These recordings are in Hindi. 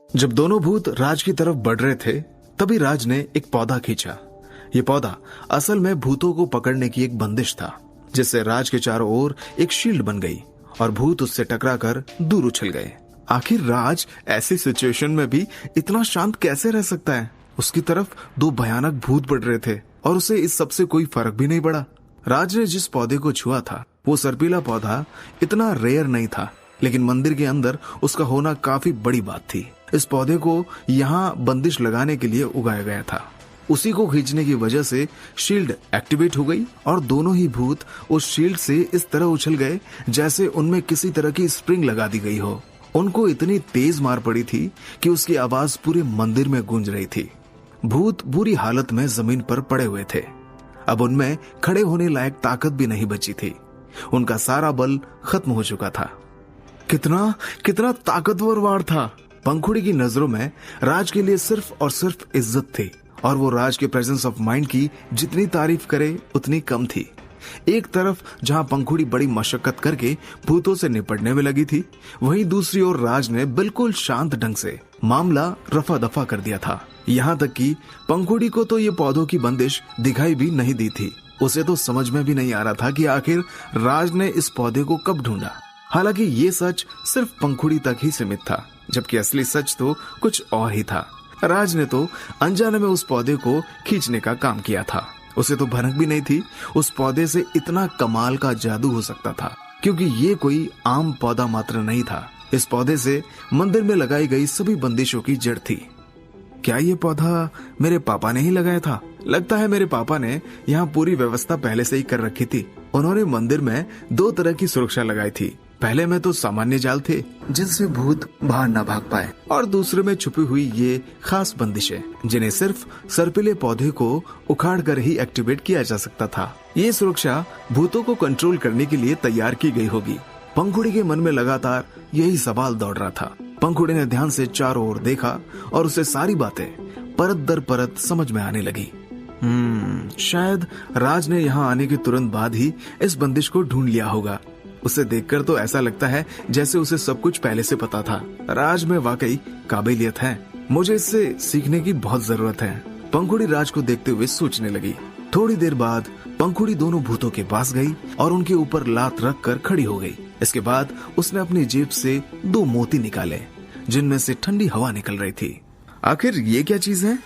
जब दोनों भूत राज की तरफ बढ़ रहे थे तभी राज ने एक पौधा खींचा। ये पौधा असल में भूतों को पकड़ने की एक बंदिश था, जिससे राज के चारों ओर एक शील्ड बन गई और भूत उससे टकराकर दूर उछल गए। आखिर राज ऐसी सिचुएशन में भी इतना शांत कैसे रह सकता है? उसकी तरफ दो भयानक भूत बढ़ रहे थे और उसे इस सब से कोई फर्क भी नहीं पड़ा। राज ने जिस पौधे को छुआ था वो सर्पीला पौधा इतना रेयर नहीं था, लेकिन मंदिर के अंदर उसका होना काफी बड़ी बात थी। इस पौधे को यहाँ बंदिश लगाने के लिए उगाया गया था। उसी को खींचने की वजह से शील्ड एक्टिवेट हो गई और दोनों ही भूत उस शील्ड से इस तरह उछल गए जैसे उनमें किसी तरह की स्प्रिंग लगा दी गई हो। उनको इतनी तेज मार पड़ी थी कि उसकी आवाज पूरे मंदिर में गूंज रही थी। भूत बुरी हालत में जमीन पर पड़े हुए थे। अब उनमें खड़े होने लायक ताकत भी नहीं बची थी। उनका सारा बल खत्म हो चुका था। कितना कितना ताकतवर वार था। पंखुड़ी की नजरों में राज के लिए सिर्फ और सिर्फ इज्जत थी और वो राज के प्रेजेंस ऑफ माइंड की जितनी तारीफ करे उतनी कम थी। एक तरफ जहां पंखुड़ी बड़ी मशक्कत करके भूतों से निपटने में लगी थी, वहीं दूसरी ओर राज ने बिल्कुल शांत ढंग से मामला रफा दफा कर दिया था। यहाँ तक कि पंखुड़ी को तो ये पौधों की बंदिश दिखाई भी नहीं दी थी। उसे तो समझ में भी नहीं आ रहा था कि आखिर राज ने इस पौधे को कब ढूंढा। हालांकि ये सच सिर्फ पंखुड़ी तक ही सीमित था, जबकि असली सच तो कुछ और ही था। राज ने तो अनजाने में उस पौधे को खींचने का काम किया था। उसे तो भनक भी नहीं थी उस पौधे से इतना कमाल का जादू हो सकता था, क्योंकि ये कोई आम पौधा मात्र नहीं था। इस पौधे से मंदिर में लगाई गई सभी बंदिशों की जड़ थी। क्या ये पौधा मेरे पापा ने ही लगाया था? लगता है मेरे पापा ने यहाँ पूरी व्यवस्था पहले से ही कर रखी थी। उन्होंने मंदिर में दो तरह की सुरक्षा लगाई थी। पहले में तो सामान्य जाल थे जिनसे भूत बाहर न भाग पाए, और दूसरे में छुपी हुई ये खास बंदिशें जिन्हें सिर्फ सर्पिले पौधे को उखाड़ कर ही एक्टिवेट किया जा सकता था। ये सुरक्षा भूतों को कंट्रोल करने के लिए तैयार की गई होगी। पंखुड़ी के मन में लगातार यही सवाल दौड़ रहा था। पंखुड़ी ने ध्यान से चारों ओर देखा और उसे सारी बातें परत दर परत समझ में आने लगी। शायद राज ने यहाँ आने के तुरंत बाद ही इस बंदिश को ढूंढ लिया होगा। उसे देखकर तो ऐसा लगता है जैसे उसे सब कुछ पहले से पता था। राज में वाकई काबिलियत है। मुझे इससे सीखने की बहुत जरूरत है। पंखुड़ी राज को देखते हुए सोचने लगी। थोड़ी देर बाद पंखुड़ी दोनों भूतों के पास गई और उनके ऊपर लात रख कर खड़ी हो गई। इसके बाद उसने अपनी जेब से दो मोती निकाले जिनमें से ठंडी हवा निकल रही थी। आखिर ये क्या चीज है?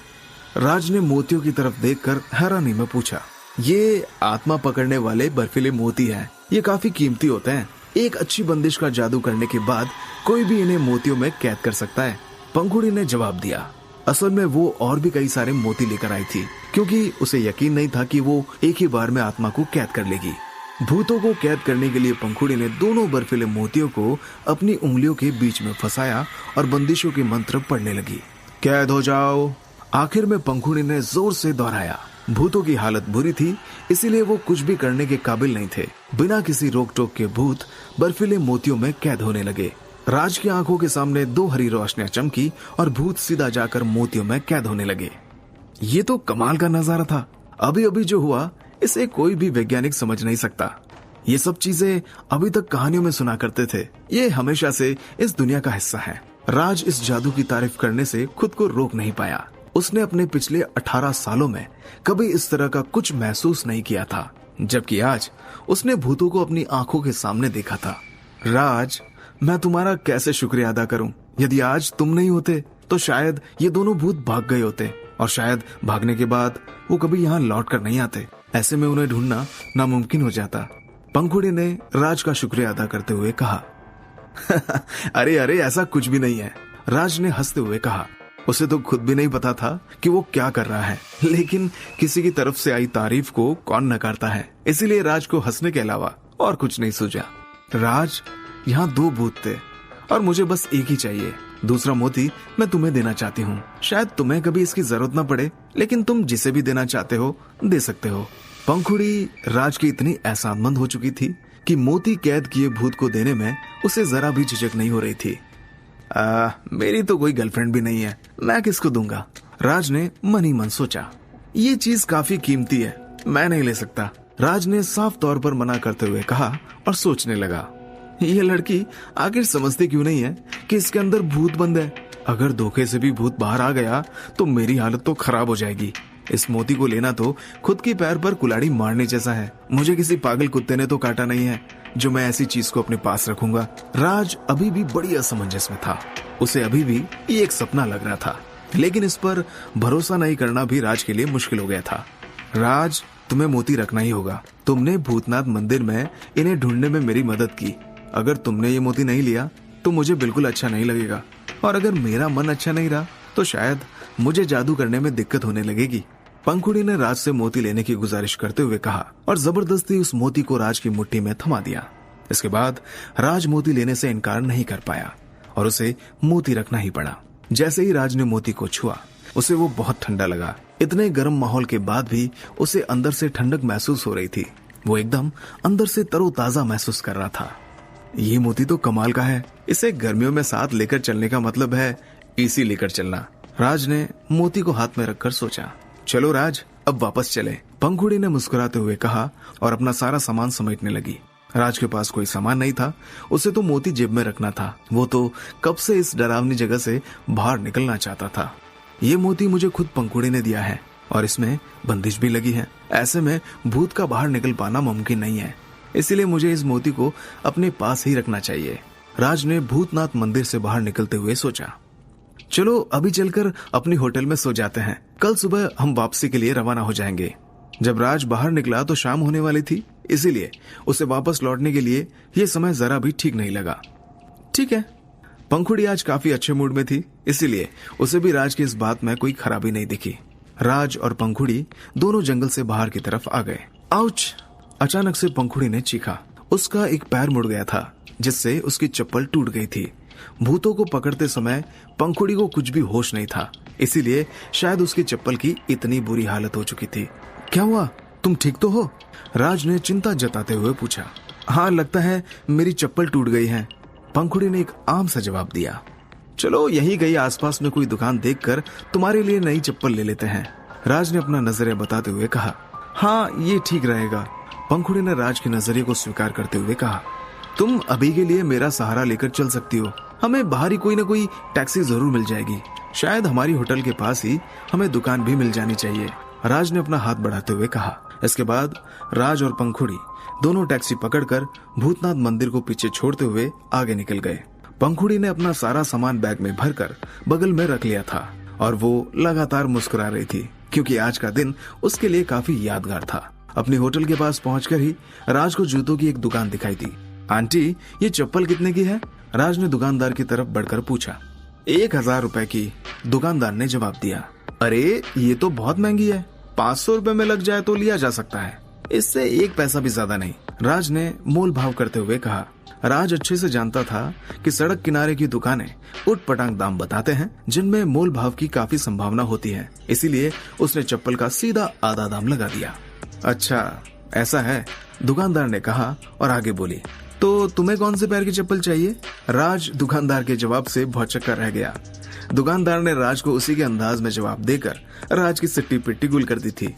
राज ने मोतियों की तरफ देखकर हैरानी में पूछा। ये आत्मा पकड़ने वाले बर्फीले मोती हैं। ये काफी कीमती होते हैं। एक अच्छी बंदिश का जादू करने के बाद कोई भी इन्हें मोतियों में कैद कर सकता है। पंखुड़ी ने जवाब दिया। असल में वो और भी कई सारे मोती लेकर आई थी, क्योंकि उसे यकीन नहीं था कि वो एक ही बार में आत्मा को कैद कर लेगी। भूतों को कैद करने के लिए पंखुड़ी ने दोनों बर्फीले मोतियों को अपनी उंगलियों के बीच में फंसाया और बंदिशों के मंत्र पढ़ने लगी। कैद हो जाओ। आखिर में पंखुड़ी ने जोर से दोहराया। भूतों की हालत बुरी थी, इसीलिए वो कुछ भी करने के काबिल नहीं थे। बिना किसी रोक टोक के भूत बर्फीले मोतियों में कैद होने लगे। राज की आंखों के सामने दो हरी रोशनियां चमकी और भूत सीधा जाकर मोतियों में कैद होने लगे। ये तो कमाल का नजारा था। अभी अभी जो हुआ इसे कोई भी वैज्ञानिक समझ नहीं सकता। ये सब चीजें अभी तक कहानियों में सुना करते थे। ये हमेशा से इस दुनिया का हिस्सा है। राज इस जादू की तारीफ करने से खुद को रोक नहीं पाया। उसने अपने पिछले 18 सालों में कभी इस तरह का कुछ महसूस नहीं किया था, जबकि आज उसने भूतों को अपनी आंखों के सामने देखा था। राज, मैं तुम्हारा कैसे शुक्रिया अदा करूं? यदि आज तुम नहीं होते तो शायद ये दोनों भूत भाग गए होते, और शायद भागने के बाद वो कभी यहाँ लौट कर नहीं आते। ऐसे में उन्हें ढूंढना नामुमकिन हो जाता। पंखुड़ी ने राज का शुक्रिया अदा करते हुए कहा। अरे अरे, ऐसा कुछ भी नहीं है। राज ने हंसते हुए कहा। उसे तो खुद भी नहीं पता था कि वो क्या कर रहा है, लेकिन किसी की तरफ से आई तारीफ को कौन नकारता है। इसीलिए राज को हंसने के अलावा और कुछ नहीं सूझा। राज, यहाँ दो भूत थे और मुझे बस एक ही चाहिए। दूसरा मोती मैं तुम्हें देना चाहती हूँ। शायद तुम्हें कभी इसकी जरूरत न पड़े, लेकिन तुम जिसे भी देना चाहते हो दे सकते हो। पंखुड़ी राज की इतनी एहसानमंद हो चुकी थी कि मोती कैद किए भूत को देने में उसे जरा भी झिझक नहीं हो रही थी। मेरी तो कोई गर्लफ्रेंड भी नहीं है, मैं किसको दूंगा? राज ने मन ही मन सोचा। ये चीज काफी कीमती है, मैं नहीं ले सकता। राज ने साफ तौर पर मना करते हुए कहा और सोचने लगा। ये लड़की आखिर समझती क्यों नहीं है कि इसके अंदर भूत बंद है। अगर धोखे से भी भूत बाहर आ गया तो मेरी हालत तो खराब हो जाएगी। इस मोती को लेना तो खुद की पैर पर कुल्हाड़ी मारने जैसा है। मुझे किसी पागल कुत्ते ने तो काटा नहीं है जो मैं ऐसी चीज को अपने पास रखूंगा। राज अभी भी बड़ी असमंजस में था। उसे अभी भी ये एक सपना लग रहा था, लेकिन इस पर भरोसा नहीं करना भी राज के लिए मुश्किल हो गया था। राज, तुम्हें मोती रखना ही होगा। तुमने भूतनाथ मंदिर में इन्हें ढूंढने में मेरी मदद की। अगर तुमने ये मोती नहीं लिया तो मुझे बिल्कुल अच्छा नहीं लगेगा, और अगर मेरा मन अच्छा नहीं रहा तो शायद मुझे जादू करने में दिक्कत होने लगेगी। पंखुड़ी ने राज से मोती लेने की गुजारिश करते हुए कहा और जबरदस्ती उस मोती को राज की मुट्ठी में थमा दिया। इसके बाद राज मोती लेने से इनकार नहीं कर पाया और उसे मोती रखना ही पड़ा। जैसे ही राज ने मोती को छुआ, उसे वो बहुत ठंडा लगा। इतने गर्म माहौल के बाद भी उसे अंदर से ठंडक महसूस हो रही थी। वो एकदम अंदर से तरोताजा महसूस कर रहा था। ये मोती तो कमाल का है। इसे गर्मियों में साथ लेकर चलने का मतलब है एसी लेकर चलना। राज ने मोती को हाथ में रखकर सोचा, चलो राज, अब वापस चले। पंखुड़ी ने मुस्कुराते हुए कहा और अपना सारा सामान समेटने लगी। राज के पास कोई सामान नहीं था। उसे तो मोती जेब में रखना था। वो तो कब से इस डरावनी जगह से बाहर निकलना चाहता था। ये मोती मुझे खुद पंखुड़ी ने दिया है और इसमें बंदिश भी लगी है। ऐसे में भूत का बाहर निकल पाना मुमकिन नहीं है, इसीलिए मुझे इस मोती को अपने पास ही रखना चाहिए। राज ने भूतनाथ मंदिर से बाहर निकलते हुए सोचा, चलो अभी चलकर अपनी होटल में सो जाते हैं। कल सुबह हम वापसी के लिए रवाना हो जाएंगे। जब राज बाहर निकला तो शाम होने वाली थी, इसीलिए उसे वापस लौटने के लिए यह समय जरा भी ठीक नहीं लगा। ठीक है, पंखुड़ी आज काफी अच्छे मूड में थी, इसीलिए उसे भी राज की इस बात में कोई खराबी नहीं दिखी। राज और पंखुड़ी दोनों जंगल से बाहर की तरफ आ गए। आउच! अचानक से पंखुड़ी ने चीखा। उसका एक पैर मुड़ गया था, जिससे उसकी चप्पल टूट गई थी। भूतों को पकड़ते समय पंखुड़ी को कुछ भी होश नहीं था, इसीलिए शायद उसकी चप्पल की इतनी बुरी हालत हो चुकी थी। क्या हुआ, तुम ठीक तो हो? राज ने चिंता जताते हुए पूछा। हाँ, लगता है मेरी चप्पल टूट गई है, पंखुड़ी ने एक आम सा जवाब दिया। चलो यही कहीं आसपास में कोई दुकान देखकर तुम्हारे लिए नई चप्पल ले लेते हैं, राज ने अपना नजरिया बताते हुए कहा। हाँ, ये ठीक रहेगा, पंखुड़ी ने राज के नजरिए को स्वीकार करते हुए कहा। तुम अभी के लिए मेरा सहारा लेकर चल सकती हो। हमें बाहर ही कोई ना कोई टैक्सी जरूर मिल जाएगी। शायद हमारी होटल के पास ही हमें दुकान भी मिल जानी चाहिए, राज ने अपना हाथ बढ़ाते हुए कहा। इसके बाद राज और पंखुड़ी दोनों टैक्सी पकड़कर भूतनाथ मंदिर को पीछे छोड़ते हुए आगे निकल गए। पंखुड़ी ने अपना सारा सामान बैग में भरकर बगल में रख लिया था और वो लगातार मुस्कुरा रही थी, क्योंकि आज का दिन उसके लिए काफी यादगार था। अपने होटल के पास पहुंचकर ही राज को जूतों की एक दुकान दिखाई दी। आंटी, ये चप्पल कितने की है? राज ने दुकानदार की तरफ बढ़कर पूछा। 1000 रुपए की, दुकानदार ने जवाब दिया। अरे ये तो बहुत महंगी है, 500 रुपए में लग जाए तो लिया जा सकता है, इससे 1 पैसा भी ज्यादा नहीं, राज ने मोल भाव करते हुए कहा। राज अच्छे से जानता था कि सड़क किनारे की दुकानें उटपटांग दाम बताते हैं, जिनमें मोल भाव की काफी संभावना होती है, इसीलिए उसने चप्पल का सीधा आधा दाम लगा दिया। अच्छा ऐसा है, दुकानदार ने कहा और आगे बोली। तो तुम्हें कौन से पैर की चप्पल चाहिए? राज दुकानदार के जवाब से भौचक्का रह गया। दुकानदार ने राज को उसी के अंदाज में जवाब देकर राज की सिट्टी पिट्टी गुल कर दी थी।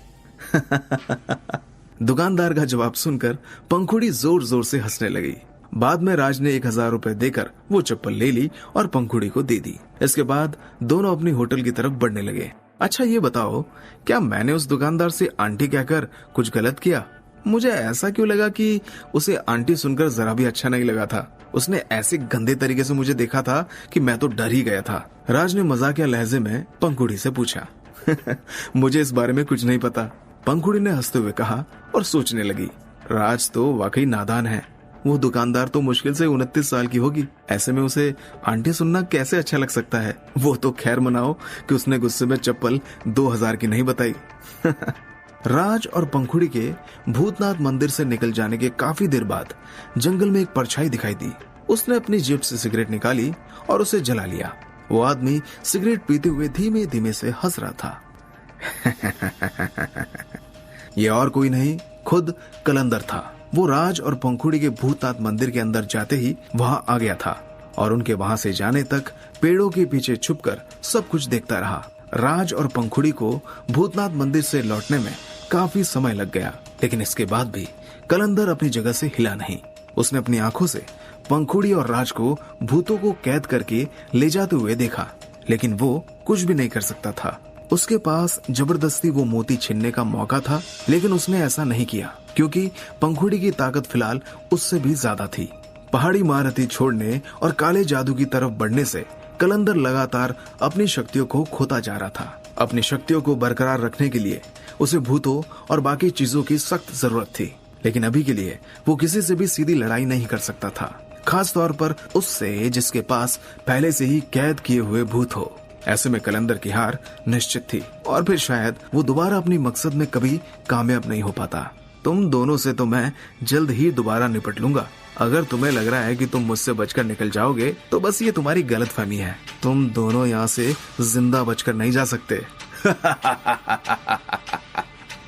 दुकानदार का जवाब सुनकर पंखुड़ी जोर जोर से हंसने लगी। बाद में राज ने 1000 रुपए देकर वो चप्पल ले ली और पंखुड़ी को दे दी। इसके बाद दोनों अपनी होटल की तरफ बढ़ने लगे। अच्छा ये बताओ, क्या मैंने उस दुकानदार से आंटी कहकर कुछ गलत किया? मुझे ऐसा क्यों लगा कि उसे आंटी सुनकर जरा भी अच्छा नहीं लगा था। उसने ऐसे गंदे तरीके से मुझे देखा था कि मैं तो डर ही गया था, राज ने मजाकिया लहजे में पंखुड़ी से पूछा। मुझे इस बारे में कुछ नहीं पता, पंखुड़ी ने हंसते हुए कहा और सोचने लगी। राज तो वाकई नादान है। वो दुकानदार तो मुश्किल से 29 साल की होगी, ऐसे में उसे आंटी सुनना कैसे अच्छा लग सकता है। वो तो खैर मनाओ कि उसने गुस्से में चप्पल 2000 की नहीं बताई। राज और पंखुड़ी के भूतनाथ मंदिर से निकल जाने के काफी देर बाद जंगल में एक परछाई दिखाई दी। उसने अपनी जेब से सिगरेट निकाली और उसे जला लिया। वो आदमी सिगरेट पीते हुए धीमे धीमे से हंस रहा था। ये और कोई नहीं, खुद कलंदर था। वो राज और पंखुड़ी के भूतनाथ मंदिर के अंदर जाते ही वहां आ गया था और उनके वहां से जाने तक पेड़ों के पीछे छुपकर सब कुछ देखता रहा। राज और पंखुड़ी को भूतनाथ मंदिर से लौटने में काफी समय लग गया, लेकिन इसके बाद भी कलंदर अपनी जगह से हिला नहीं। उसने अपनी आंखों से पंखुड़ी और राज को भूतों को कैद करके ले जाते हुए देखा, लेकिन वो कुछ भी नहीं कर सकता था। उसके पास जबरदस्ती वो मोती छीनने का मौका था, लेकिन उसने ऐसा नहीं किया क्योंकि पंखुड़ी की ताकत फिलहाल उससे भी ज्यादा थी। पहाड़ी महारथी छोड़ने और काले जादू की तरफ बढ़ने से कलंदर लगातार अपनी शक्तियों को खोता जा रहा था। अपनी शक्तियों को बरकरार रखने के लिए उसे भूतों और बाकी चीजों की सख्त जरूरत थी, लेकिन अभी के लिए वो किसी से भी सीधी लड़ाई नहीं कर सकता था, खास तौर पर उससे जिसके पास पहले से ही कैद किए हुए भूत हो। ऐसे में कलंदर की हार निश्चित थी और फिर शायद वो दोबारा अपनी मकसद में कभी कामयाब नहीं हो पाता। तुम दोनों से तो मैं जल्द ही दोबारा निपट लूंगा। अगर तुम्हें लग रहा है कि तुम मुझसे बचकर निकल जाओगे तो बस ये तुम्हारी गलतफहमी है। तुम दोनों यहाँ से जिंदा बचकर नहीं जा सकते।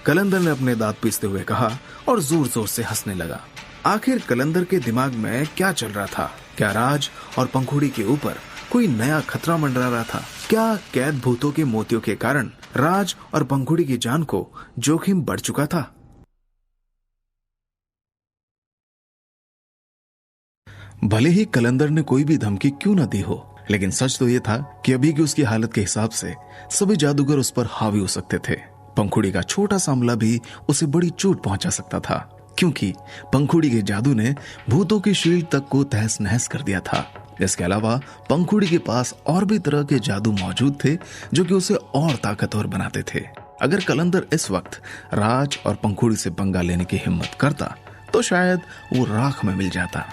कलंदर ने अपने दांत पीसते हुए कहा और जोर जोर से हंसने लगा। आखिर कलंदर के दिमाग में क्या चल रहा था? क्या राज और पंखुड़ी के ऊपर कोई नया खतरा मंडरा रहा था? क्या कैद भूतों के मोतियों के कारण राज और पंखुड़ी की जान को जोखिम बढ़ चुका था? भले ही कलंदर ने कोई भी धमकी क्यों न दी हो, लेकिन सच तो यह था कि अभी की उसकी हालत के हिसाब से सभी जादूगर उस पर हावी हो सकते थे। पंखुड़ी का छोटा सा हमला भी उसे बड़ी चोट पहुंचा सकता था, क्योंकि पंखुड़ी के जादू ने भूतों की शील्ड तक को तहस नहस कर दिया था। इसके अलावा पंखुड़ी के पास और भी तरह के जादू मौजूद थे जो कि उसे और ताकतवर बनाते थे। अगर कलंदर इस वक्त राज और पंखुड़ी से पंगा लेने की हिम्मत करता तो शायद वो राख में मिल जाता।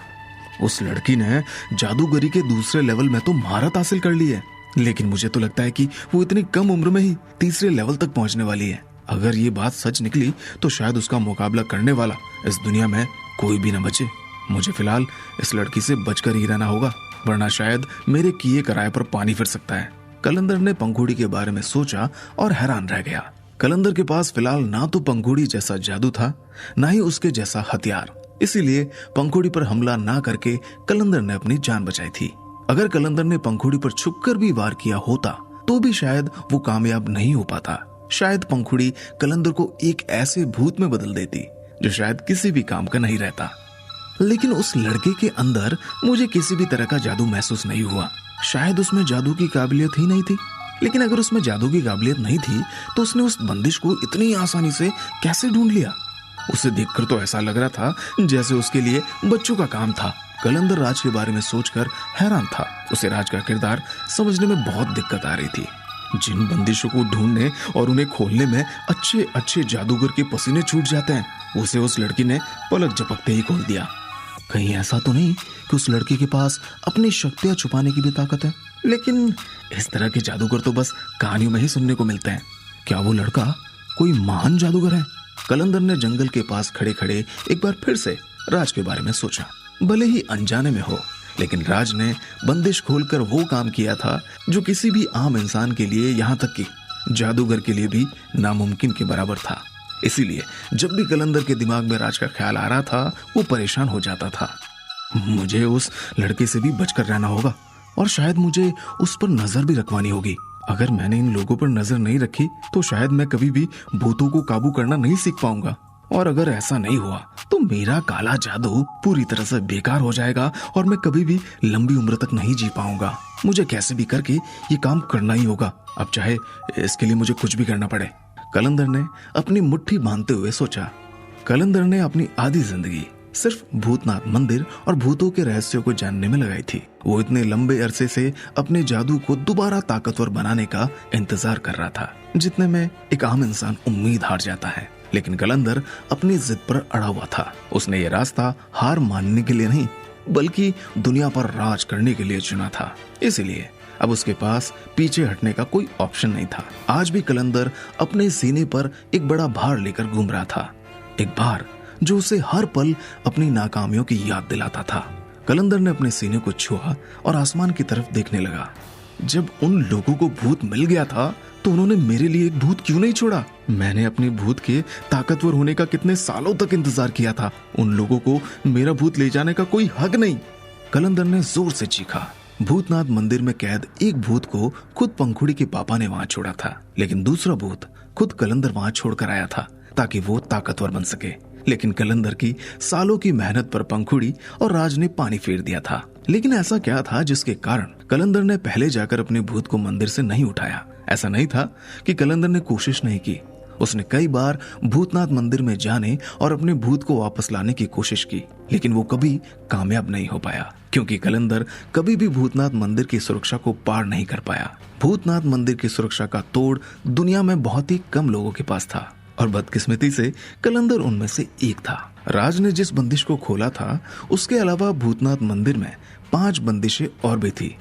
उस लड़की ने जादूगरी के दूसरे लेवल में तो महारत हासिल कर ली है, लेकिन मुझे तो लगता है कि वो इतनी कम उम्र में ही तीसरे लेवल तक पहुंचने वाली है। अगर ये बात सच निकली तो शायद उसका मुकाबला करने वाला इस दुनिया में कोई भी न बचे। मुझे फिलहाल इस लड़की से बचकर ही रहना होगा, वरना शायद मेरे किए कराए पर पानी फिर सकता है। कलंदर ने पंखुड़ी के बारे में सोचा और हैरान रह गया। कलंदर के पास फिलहाल ना तो पंखुड़ी जैसा जादू था, ना ही उसके जैसा हथियार। इसीलिए पंखुड़ी पर हमला ना करके कलंदर ने अपनी जान बचाई थी। अगर कलंदर ने पंखुड़ी पर छुपकर भी वार किया होता तो भी शायद वो कामयाब नहीं हो पाता। शायद पंखुड़ी कलंदर को एक ऐसे भूत में बदल देती जो शायद किसी भी काम का नहीं रहता। लेकिन उस लड़के के अंदर मुझे किसी भी तरह का जादू महसूस नहीं हुआ। शायद उसमें जादू की काबिलियत ही नहीं थी। लेकिन अगर उसमें जादू की काबिलियत नहीं थी तो उसने उस बंदिश को इतनी आसानी से कैसे ढूंढ लिया? उसे देखकर तो ऐसा लग रहा था जैसे उसके लिए बच्चों का काम था। कलंदर राज के बारे में सोचकर हैरान था। उसे राज का किरदार समझने में बहुत दिक्कत आ रही थी। जिन बंदिशों को ढूंढने और उन्हें खोलने में अच्छे अच्छे जादूगर के पसीने छूट जाते हैं, उसे उस लड़की ने पलक झपकते ही खोल दिया। कहीं ऐसा तो नहीं कि उस लड़की के पास अपनी शक्तियां छुपाने की भी ताकत है? लेकिन इस तरह के जादूगर तो बस कहानियों में ही सुनने को मिलते हैं। क्या वो लड़का कोई महान जादूगर है? कलंदर ने जंगल के पास खड़े खड़े एक बार फिर से राज के बारे में सोचा। भले ही अनजाने में हो, लेकिन राज ने बंदिश खोलकर वो काम किया था जो किसी भी आम इंसान के लिए, यहाँ तक कि जादूगर के लिए भी नामुमकिन के बराबर था। इसीलिए जब भी कलंदर के दिमाग में राज का ख्याल आ रहा था वो परेशान हो जाता था। मुझे उस लड़के से भी बचकर रहना होगा और शायद मुझे उस पर नजर भी रखवानी होगी। अगर मैंने इन लोगों पर नजर नहीं रखी तो शायद मैं कभी भी भूतों को काबू करना नहीं सीख पाऊंगा, और अगर ऐसा नहीं हुआ तो मेरा काला जादू पूरी तरह से बेकार हो जाएगा और मैं कभी भी लंबी उम्र तक नहीं जी पाऊंगा। मुझे कैसे भी करके ये काम करना ही होगा, अब चाहे इसके लिए मुझे कुछ भी करना पड़े। कलंदर ने अपनी मुट्ठी बांधते हुए सोचा। कलंदर ने अपनी आधी जिंदगी सिर्फ भूतनाथ मंदिर और भूतों के रहस्यों को जानने में लगाई थी। वो इतने लंबे अरसे से अपने जादू को दोबारा ताकतवर बनाने का इंतजार कर रहा था, जितने में एक आम इंसान उम्मीद हार जाता है। लेकिन कलंदर अपनी जिद पर अड़ा हुआ था। उसने ये रास्ता हार मानने के लिए नहीं, बल्कि दुनिया पर राज करने के लिए चुना था। इसीलिए अब उसके पास पीछे हटने का कोई ऑप्शन नहीं था। आज भी कलंदर अपने सीने पर एक बड़ा भार लेकर घूम रहा था, एक भार जो उसे हर पल अपनी नाकामियों की याद दिलाता था। कलंदर ने अपने सीने को छुआ और आसमान की तरफ देखने लगा। जब उन लोगों को भूत मिल गया था तो उन्होंने मेरे लिए एक भूत क्यों नहीं छोड़ा? मैंने अपने भूत के ताकतवर होने का कितने सालों तक इंतजार किया था। उन लोगों को मेरा भूत ले जाने का कोई हक नहीं। कलंदर ने जोर से चीखा। भूतनाथ मंदिर में कैद एक भूत को खुद पंखुड़ी के पापा ने वहां छोड़ा था, लेकिन दूसरा भूत खुद कलंदर वहां छोड़कर आया था ताकि वो ताकतवर बन सके। लेकिन कलंदर की सालों की मेहनत पर पंखुड़ी और राज ने पानी फेर दिया था। लेकिन ऐसा क्या था जिसके कारण कलंदर ने पहले जाकर अपने भूत को मंदिर से नहीं उठाया? ऐसा नहीं था कि कलंदर ने कोशिश नहीं की। उसने कई बार भूतनाथ मंदिर में जाने और अपने भूत को वापस लाने की कोशिश की, लेकिन वो कभी कामयाब नहीं हो पाया, क्योंकि कलंदर कभी भी भूतनाथ मंदिर की सुरक्षा को पार नहीं कर पाया। भूतनाथ मंदिर की सुरक्षा का तोड़ दुनिया में बहुत ही कम लोगों के पास था और बदकिस्मती से कलंदर उनमें से एक था। राज ने जिस बंदिश को खोला था, उसके अलावा भूतनाथ मंदिर में 5 बंदिशें और भी थी।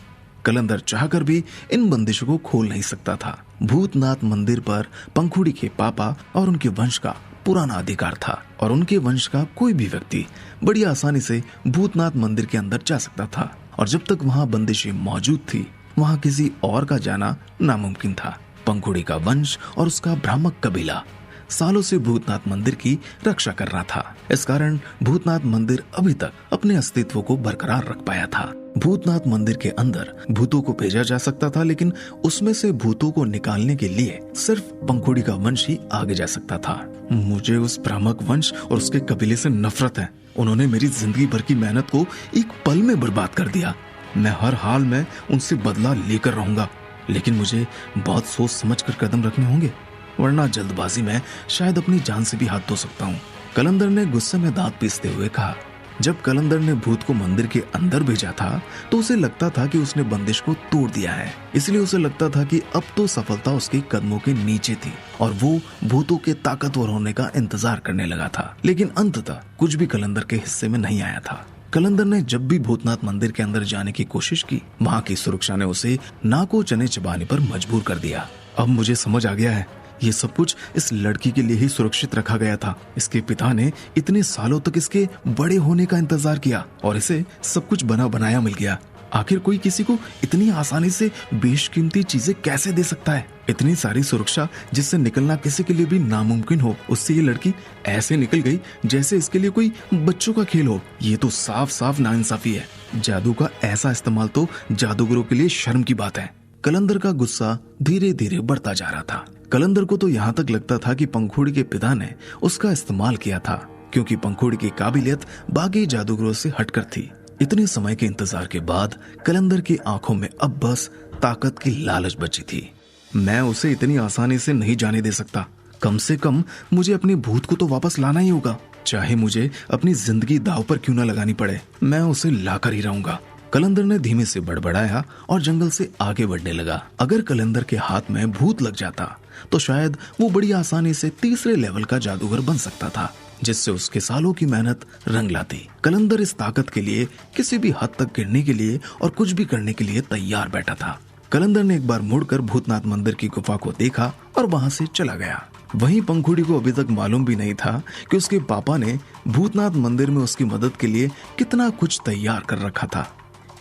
कलंदर चाहकर भी इन बंदिशों को खोल नहीं सकता था। भूतनाथ मंदिर पर पंखुड़ी के पापा और उनके वंश का पुराना अधिकार था और उनके वंश का कोई भी व्यक्ति बड़ी आसानी से भूतनाथ मंदिर के अंदर जा सकता था और जब तक वहां बंदिशें मौजूद थी, वहां किसी और का जाना नामुमकिन था। पंखुड़ी का वंश और उसका भ्रामक कबीला सालों से भूतनाथ मंदिर की रक्षा कर रहा था। इस कारण भूतनाथ मंदिर अभी तक अपने अस्तित्व को बरकरार रख पाया था। भूतनाथ मंदिर के अंदर भूतों को भेजा जा सकता था, लेकिन उसमें से भूतों को निकालने के लिए सिर्फ पंखुड़ी का वंश ही आगे जा सकता था। मुझे उस भ्रामक वंश और उसके कबीले से नफरत है। उन्होंने मेरी जिंदगी भर की मेहनत को एक पल में बर्बाद कर दिया। मैं हर हाल में उनसे बदला लेकर रहूंगा, लेकिन मुझे बहुत सोच समझ कर कदम रखने होंगे, वरना जल्दबाजी में शायद अपनी जान से भी हाथ धो सकता हूँ। कलंदर ने गुस्से में दांत पीसते हुए कहा। जब कलंदर ने भूत को मंदिर के अंदर भेजा था तो उसे लगता था कि उसने बंदिश को तोड़ दिया है, इसलिए उसे लगता था कि अब तो सफलता उसके कदमों के नीचे थी और वो भूतों के ताकतवर होने का इंतजार करने लगा था। लेकिन अंततः कुछ भी कलंदर के हिस्से में नहीं आया था। कलंदर ने जब भी भूतनाथ मंदिर के अंदर जाने की कोशिश की, वहाँ की सुरक्षा ने उसे नाको चने चबाने पर मजबूर कर दिया। अब मुझे समझ आ गया है, ये सब कुछ इस लड़की के लिए ही सुरक्षित रखा गया था। इसके पिता ने इतने सालों तक इसके बड़े होने का इंतजार किया और इसे सब कुछ बना बनाया मिल गया। आखिर कोई किसी को इतनी आसानी से बेशकीमती चीजें कैसे दे सकता है? इतनी सारी सुरक्षा जिससे निकलना किसी के लिए भी नामुमकिन हो, उससे ये लड़की ऐसे निकल गई जैसे इसके लिए कोई बच्चों का खेल हो। ये तो साफ साफ नाइंसाफी है। जादू का ऐसा इस्तेमाल तो जादूगरों के लिए शर्म की बात है। कलंदर का गुस्सा धीरे धीरे बढ़ता जा रहा था। कलंदर को तो यहाँ तक लगता था कि पंखुड़ी के पिता ने उसका इस्तेमाल किया था, क्योंकि पंखुड़ी की काबिलियत बाकी जादूगरों से हटकर थी। इतने समय के इंतजार के बाद कलंदर की आंखों में अब बस ताकत की लालच बची थी। मैं उसे इतनी आसानी से नहीं जाने दे सकता। कम से कम मुझे अपने भूत को तो वापस लाना ही होगा, चाहे मुझे अपनी जिंदगी दांव पर क्यों न लगानी पड़े। मैं उसे लाकर ही रहूंगा। कलंदर ने धीमे से बड़बड़ाया और जंगल से आगे बढ़ने लगा। अगर कलंदर के हाथ में भूत लग जाता तो शायद वो बड़ी आसानी से तीसरे लेवल का जादूगर बन सकता था, जिससे उसके सालों की मेहनत रंग लाती। कलंदर इस ताकत के लिए किसी भी हद तक गिरने के लिए और कुछ भी करने के लिए तैयार बैठा था। कलंदर ने एक बार मुड़कर भूतनाथ मंदिर की गुफा को देखा और वहां से चला गया। वहीं पंखुड़ी को अभी तक मालूम भी नहीं था कि उसके पापा ने भूतनाथ मंदिर में उसकी मदद के लिए कितना कुछ तैयार कर रखा था।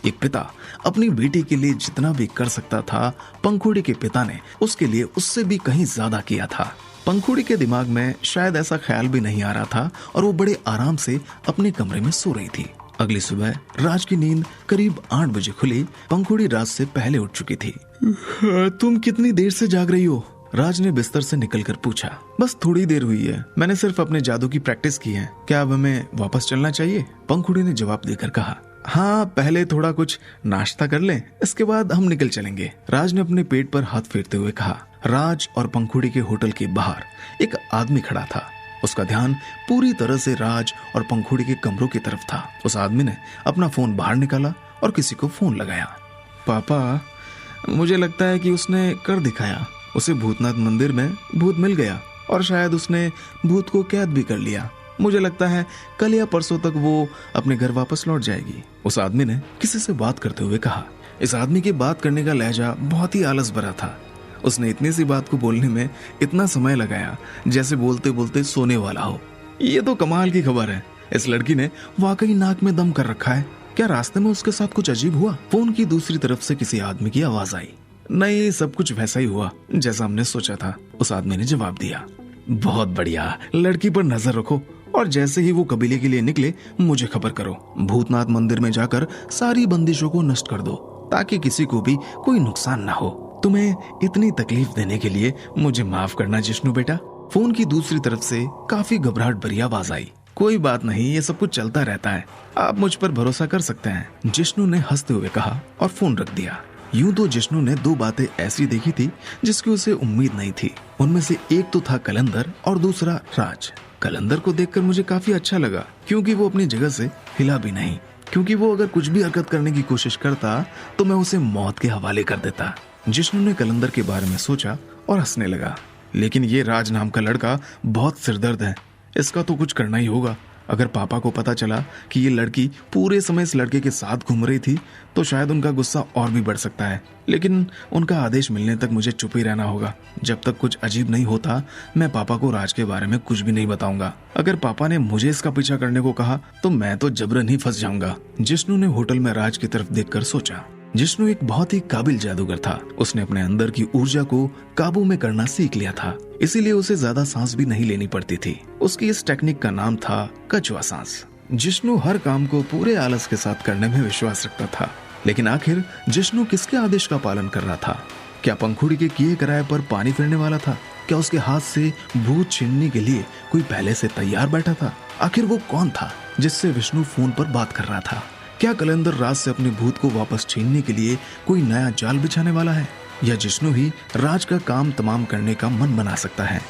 एक पिता अपनी बेटी के लिए जितना भी कर सकता था, पंखुड़ी के पिता ने उसके लिए उससे भी कहीं ज्यादा किया था। पंखुड़ी के दिमाग में शायद ऐसा ख्याल भी नहीं आ रहा था और वो बड़े आराम से अपने कमरे में सो रही थी। अगली सुबह राज की नींद करीब 8 बजे खुली। पंखुड़ी राज से पहले उठ चुकी थी। तुम कितनी देर से जाग रही हो? राज ने बिस्तर से निकलकर पूछा। बस थोड़ी देर हुई है, मैंने सिर्फ अपने जादू की प्रैक्टिस की है। क्या अब हमें वापस चलना चाहिए? पंखुड़ी ने जवाब देकर कहा। हाँ, पहले थोड़ा कुछ नाश्ता कर लें, इसके बाद हम निकल चलेंगे। राज ने अपने पेट पर हाथ फेरते हुए कहा। राज और पंखुड़ी के होटल के बाहर एक आदमी खड़ा था। उसका ध्यान पूरी तरह से राज और पंखुड़ी के कमरों की तरफ था। उस आदमी ने अपना फोन बाहर निकाला और किसी को फोन लगाया। पापा, मुझे लगता है कि उसने कर दिखाया। उसे भूतनाथ मंदिर में भूत मिल गया और शायद उसने भूत को कैद भी कर लिया। मुझे लगता है कल या परसों तक वो अपने घर वापस लौट जाएगी। उस आदमी ने किसी से बात करते हुए कहा। इस आदमी के बात करने का लहजा बहुत ही आलस भरा था। उसने इतनी सी बात को बोलने में इतना समय लगाया जैसे बोलते बोलते सोने वाला हो। ये तो कमाल की खबर है। इस लड़की ने वाकई नाक में दम कर रखा है। क्या रास्ते में उसके साथ कुछ अजीब हुआ? फोन की दूसरी तरफ से किसी आदमी की आवाज आई। नहीं, सब कुछ वैसा ही हुआ जैसा हमने सोचा था, उस आदमी ने जवाब दिया। बहुत बढ़िया, लड़की पर नजर रखो और जैसे ही वो कबीले के लिए निकले मुझे खबर करो। भूतनाथ मंदिर में जाकर सारी बंदिशों को नष्ट कर दो ताकि किसी को भी कोई नुकसान ना हो। तुम्हें इतनी तकलीफ देने के लिए मुझे माफ करना जिष्णु बेटा। फोन की दूसरी तरफ से काफी घबराहट भरी आवाज आई, कोई बात नहीं, ये सब कुछ चलता रहता है, आप मुझ पर भरोसा कर सकते हैं, जिष्णु ने हंसते हुए कहा और फोन रख दिया। यूं तो जिष्णु ने दो बातें ऐसी देखी थी जिसकी उसे उम्मीद नहीं थी। उनमें से एक तो था कलंदर और दूसरा राज। कलंदर को देखकर मुझे काफी अच्छा लगा, क्योंकि वो अपनी जगह से हिला भी नहीं, क्योंकि वो अगर कुछ भी हरकत करने की कोशिश करता तो मैं उसे मौत के हवाले कर देता। जिष्णु ने कलंदर के बारे में सोचा और हंसने लगा। लेकिन ये राज नाम का लड़का बहुत सिरदर्द है, इसका तो कुछ करना ही होगा। अगर पापा को पता चला कि ये लड़की पूरे समय इस लड़के के साथ घूम रही थी तो शायद उनका गुस्सा और भी बढ़ सकता है। लेकिन उनका आदेश मिलने तक मुझे चुप ही रहना होगा। जब तक कुछ अजीब नहीं होता मैं पापा को राज के बारे में कुछ भी नहीं बताऊंगा। अगर पापा ने मुझे इसका पीछा करने को कहा तो मैं तो जबरन ही फंस जाऊंगा। जिष्णु ने होटल में राज की तरफ देखकर सोचा। जिष्णु एक बहुत ही काबिल जादूगर था। उसने अपने अंदर की ऊर्जा को काबू में करना सीख लिया था, इसीलिए उसे ज्यादा सांस भी नहीं लेनी पड़ती थी। उसकी इस टेक्निक का नाम था कछुआ सांस। जिष्णु हर काम को पूरे आलस के साथ करने में विश्वास रखता था। लेकिन आखिर जिष्णु किसके आदेश का पालन कर रहा था? क्या पंखुड़ी के किए कराए पर पानी फिरने वाला था? क्या उसके हाथ से भूत छीनने के लिए कोई पहले से तैयार बैठा था? आखिर वो कौन था जिससे विष्णु फोन पर बात कर रहा था? क्या कलंदर राज से अपने भूत को वापस छीनने के लिए कोई नया जाल बिछाने वाला है, या जिष्णु ही राज का काम तमाम करने का मन बना सकता है?